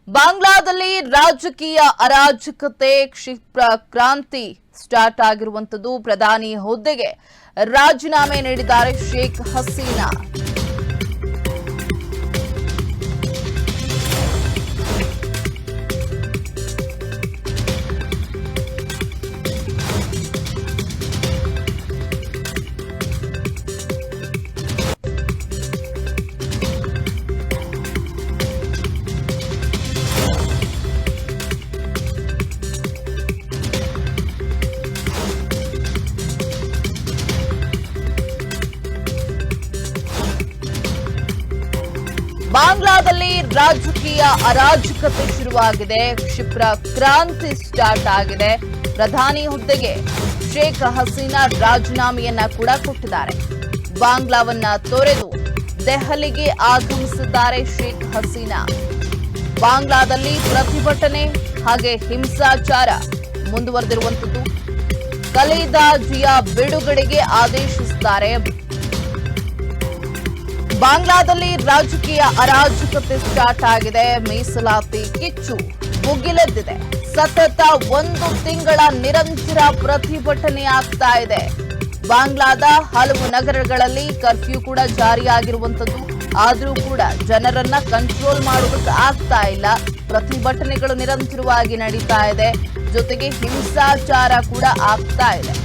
ಬಾಂಗ್ಲಾದಲ್ಲಿ ರಾಜಕೀಯ ಅರಾಜಕತೆ ಕ್ಷಿಪ್ರ ಕ್ರಾಂತಿ ಸ್ಟಾರ್ಟ್ ಆಗಿರುವಂತದ್ದು. ಪ್ರಧಾನಿ ಹುದ್ದೆಗೆ ರಾಜೀನಾಮೆ ನೀಡಿದ್ದಾರೆ ಶೇಖ್ ಹಸೀನಾ. ಬಾಂಗ್ಲಾದಲ್ಲಿ ರಾಜಕೀಯ ಅರಾಜಕತೆ ಶುರುವಾಗಿದೆ. ಕ್ಷಿಪ್ರ ಕ್ರಾಂತಿ ಸ್ಟಾರ್ಟ್ ಆಗಿದೆ. ಪ್ರಧಾನಿ ಹುದ್ದೆಗೆ ಶೇಖ್ ಹಸೀನಾ ರಾಜೀನಾಮೆಯನ್ನ ಕೂಡ ಕೊಟ್ಟಿದ್ದಾರೆ. ಬಾಂಗ್ಲಾವನ್ನ ತೊರೆದು ದೆಹಲಿಗೆ ಆಗಮಿಸಿದ್ದಾರೆ ಶೇಖ್ ಹಸೀನಾ. ಬಾಂಗ್ಲಾದಲ್ಲಿ ಪ್ರತಿಭಟನೆ ಹಾಗೆ ಹಿಂಸಾಚಾರ ಮುಂದುವರೆದಿರುವಂತದ್ದು. ಖಲೀದಾ ಜಿಯಾ ಬಿಡುಗಡೆಗೆ ಆದೇಶಿಸಿದ್ದಾರೆ. ಬಾಂಗ್ಲಾದಲ್ಲಿ ರಾಜಕೀಯ ಅರಾಜಕತೆ ಸ್ಟಾರ್ಟ್ ಆಗಿದೆ. ಮೀಸಲಾತಿ ಕಿಚ್ಚು ಮುಗಿಲೆದ್ದಿದೆ. ಸತತ 1 ತಿಂಗಳ ನಿರಂತರ ಪ್ರತಿಭಟನೆ ಆಗ್ತಾ ಇದೆ. ಬಾಂಗ್ಲಾದ ಹಲವು ನಗರಗಳಲ್ಲಿ ಕರ್ಫ್ಯೂ ಕೂಡ ಜಾರಿಯಾಗಿರುವಂತದ್ದು. ಆದರೂ ಕೂಡ ಜನರನ್ನ ಕಂಟ್ರೋಲ್ ಮಾಡುವುದಕ್ಕೆ ಆಗ್ತಾ ಇಲ್ಲ. ಪ್ರತಿಭಟನೆಗಳು ನಿರಂತರವಾಗಿ ನಡೀತಾ ಇದೆ. ಜೊತೆಗೆ ಹಿಂಸಾಚಾರ ಕೂಡ ಆಗ್ತಾ ಇದೆ.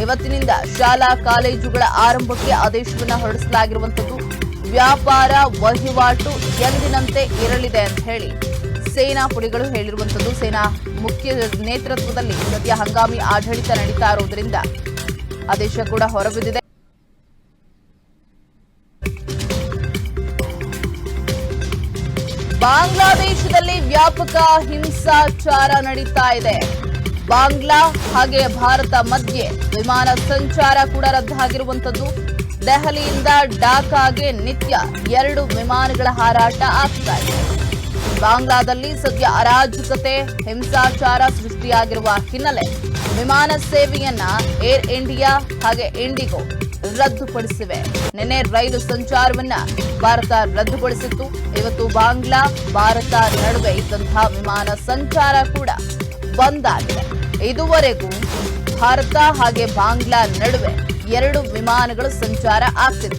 ಇವತ್ತಿನಿಂದ ಶಾಲಾ ಕಾಲೇಜುಗಳ ಆರಂಭಕ್ಕೆ ಆದೇಶವನ್ನ ಹೊರಡಿಸಲಾಗಿರುವಂತದ್ದು. ವ್ಯಾಪಾರ ವಹಿವಾಟು ಎಂದಿನಂತೆ ಇರಲಿದೆ ಅಂತ ಹೇಳಿ ಸೇನಾ ಪುಡಿಗಳು ಹೇಳಿರುವಂತದ್ದು. ಸೇನಾ ಮುಖ್ಯ ನೇತೃತ್ವದಲ್ಲಿ ಸದ್ಯ ಹಂಗಾಮಿ ಆಡಳಿತ ನಡೀತಾ ಇರುವುದರಿಂದ ಆದೇಶ ಕೂಡ ಹೊರಬಿದ್ದಿದೆ. ಬಾಂಗ್ಲಾದೇಶದಲ್ಲಿ ವ್ಯಾಪಕ ಹಿಂಸಾಚಾರ ನಡೀತಾ ಇದೆ. ಬಾಂಗ್ಲಾ ಹಾಗೆ ಭಾರತ ಮಧ್ಯೆ ವಿಮಾನ ಸಂಚಾರ ಕೂಡ ರದ್ದಾಗಿರುವಂತದ್ದು. ದೆಹಲಿಯಿಂದ ಢಾಕಾಗೆ ನಿತ್ಯ 2 ವಿಮಾನಗಳ ಹಾರಾಟ ಆಗ್ತಾ ಇದೆ. ಬಾಂಗ್ಲಾದಲ್ಲಿ ಸದ್ಯ ಅರಾಜಕತೆ ಹಿಂಸಾಚಾರ ಸೃಷ್ಟಿಯಾಗಿರುವ ಹಿನ್ನೆಲೆ ವಿಮಾನ ಸೇವೆಯನ್ನ ಏರ್ ಇಂಡಿಯಾ ಹಾಗೆ ಇಂಡಿಗೋ ರದ್ದುಪಡಿಸಿವೆ. ನಿನ್ನೆ ರೈಲು ಸಂಚಾರವನ್ನ ಭಾರತ ರದ್ದುಗೊಳಿಸಿತ್ತು. ಇವತ್ತು ಬಾಂಗ್ಲಾ ಭಾರತ ನಡುವೆ ಇದ್ದಂತಹ ವಿಮಾನ ಸಂಚಾರ ಕೂಡ ಬಂದ್ ಆಗಿದೆ. ಇದುವರೆಗೂ ಭಾರತ ಹಾಗೆ ಬಾಂಗ್ಲಾ ನಡುವೆ 2 ವಿಮಾನಗಳು ಸಂಚಾರ ಆಗ್ತಿದೆ.